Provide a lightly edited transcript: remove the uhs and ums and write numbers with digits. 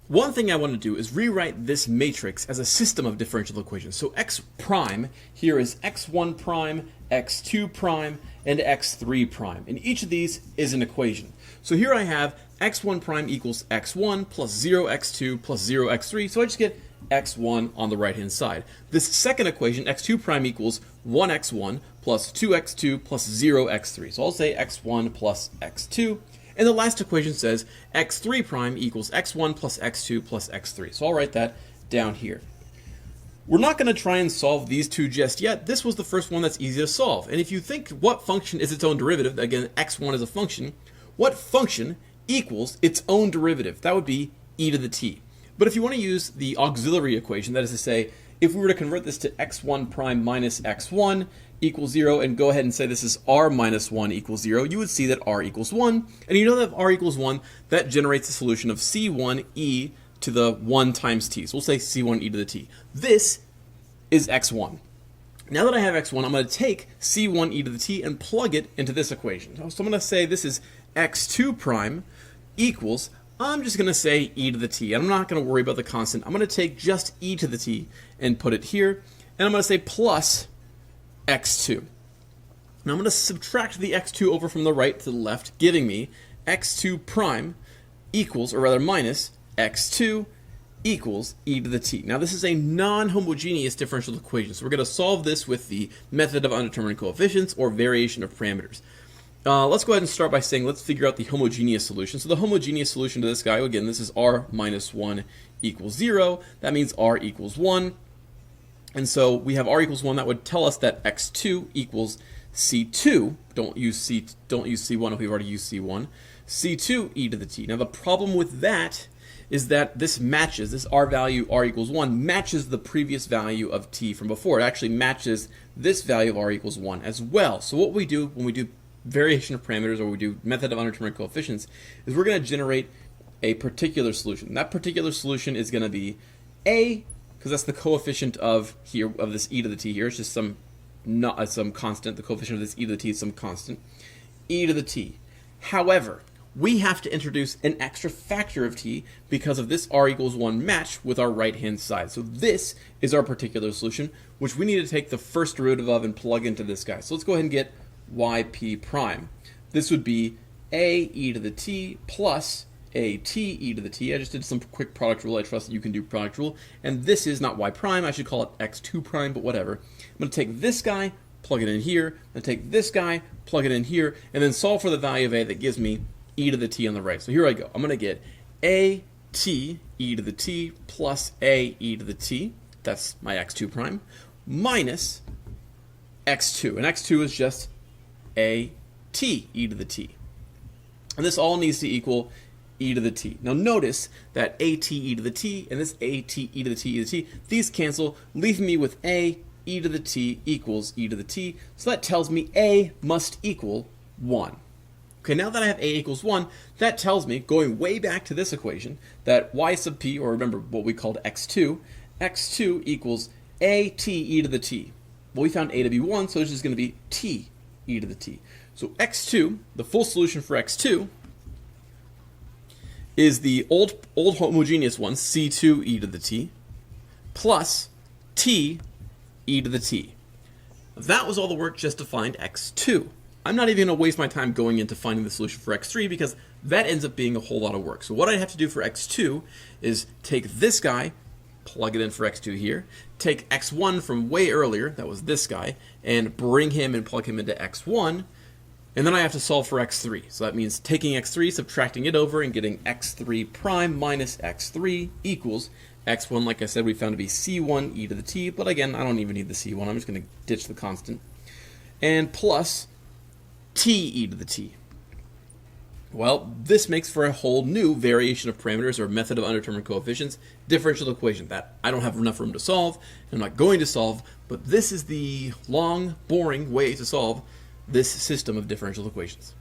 One thing I want to do is rewrite this matrix as a system of differential equations. So x prime here is x1 prime, x2 prime, and x3 prime. And each of these is an equation. So here I have x1 prime equals x1 plus 0x2 plus 0x3. So I just get x1 on the right hand side. This second equation, x2 prime equals 1x1 plus 2x2 plus 0x3. So I'll say x1 plus x2. And the last equation says x3 prime equals x1 plus x2 plus x3. So I'll write that down here. We're not going to try and solve these two just yet. This was the first one that's easy to solve. And if you think what function is its own derivative, again, x1 is a function, what function equals its own derivative? That would be e to the t. But if you want to use the auxiliary equation, that is to say, if we were to convert this to x1 prime minus x1 equals 0 and go ahead and say this is r minus 1 equals 0, you would see that r equals 1. And you know that if r equals 1, that generates a solution of c1 e to the 1 times t. So we'll say c1 e to the t. This is x1. Now that I have x1, I'm going to take c1 e to the t and plug it into this equation. So I'm going to say this is x2 prime equals, I'm just going to say e to the t. And I'm not going to worry about the constant. I'm going to take just e to the t and put it here. And I'm going to say plus x2. Now I'm going to subtract the x2 over from the right to the left, giving me x2 prime equals, or rather minus, x2 equals e to the t. Now this is a non-homogeneous differential equation, so we're going to solve this with the method of undetermined coefficients or variation of parameters. Let's go ahead and start by saying let's figure out the homogeneous solution. So the homogeneous solution to this guy, again, this is r minus 1 equals 0. That means r equals 1. And so we have r equals 1. That would tell us that x2 equals c2. Don't use c1 if we've already used c1. c2 e to the t. Now the problem with that is that this matches, this r value, r equals 1, matches the previous value of t from before. It actually matches this value of r equals 1 as well. So what we do when we do variation of parameters, or we do method of undetermined coefficients, is we're going to generate a particular solution. That particular solution is going to be a, because that's the coefficient of here, of this e to the t here. It's just some constant. The coefficient of this e to the t is some constant. E to the t. However, we have to introduce an extra factor of t because of this r equals 1 match with our right hand side. So this is our particular solution, which we need to take the first derivative of and plug into this guy. So let's go ahead and get yp prime. This would be a e to the t plus a t e to the t. I just did some quick product rule. I trust that you can do product rule. And this is not y prime. I should call it x2 prime, but whatever. I'm going to take this guy, plug it in here. I'm going to take this guy, plug it in here, and then solve for the value of a that gives me e to the t on the right. So here I go. I'm going to get a t e to the t plus a e to the t. That's my x2 prime. Minus x2. And x2 is just a t e to the t. And this all needs to equal e to the t. Now notice that a t e to the t and this a t e to the t e to the t, these cancel, leaving me with a e to the t equals e to the t. So that tells me a must equal 1. Okay, now that I have a equals 1, that tells me, going way back to this equation, that y sub p, or remember what we called x2 equals a t e to the t. Well, we found a to be 1, so this is going to be t e to the t. So x2, the full solution for x2, is the old homogeneous one, c2 e to the t, plus t e to the t. That was all the work just to find x2. I'm not even going to waste my time going into finding the solution for x3 because that ends up being a whole lot of work. So what I have to do for x2 is take this guy, plug it in for x2 here, take x1 from way earlier, that was this guy, and bring him and plug him into x1, and then I have to solve for x3. So that means taking x3, subtracting it over, and getting x3 prime minus x3 equals x1, like I said, we found to be c1 e to the t, but again, I don't even need the c1, I'm just going to ditch the constant, and plus t e to the t. Well, this makes for a whole new variation of parameters, or method of undetermined coefficients, differential equation that I don't have enough room to solve, and I'm not going to solve, but this is the long, boring way to solve this system of differential equations.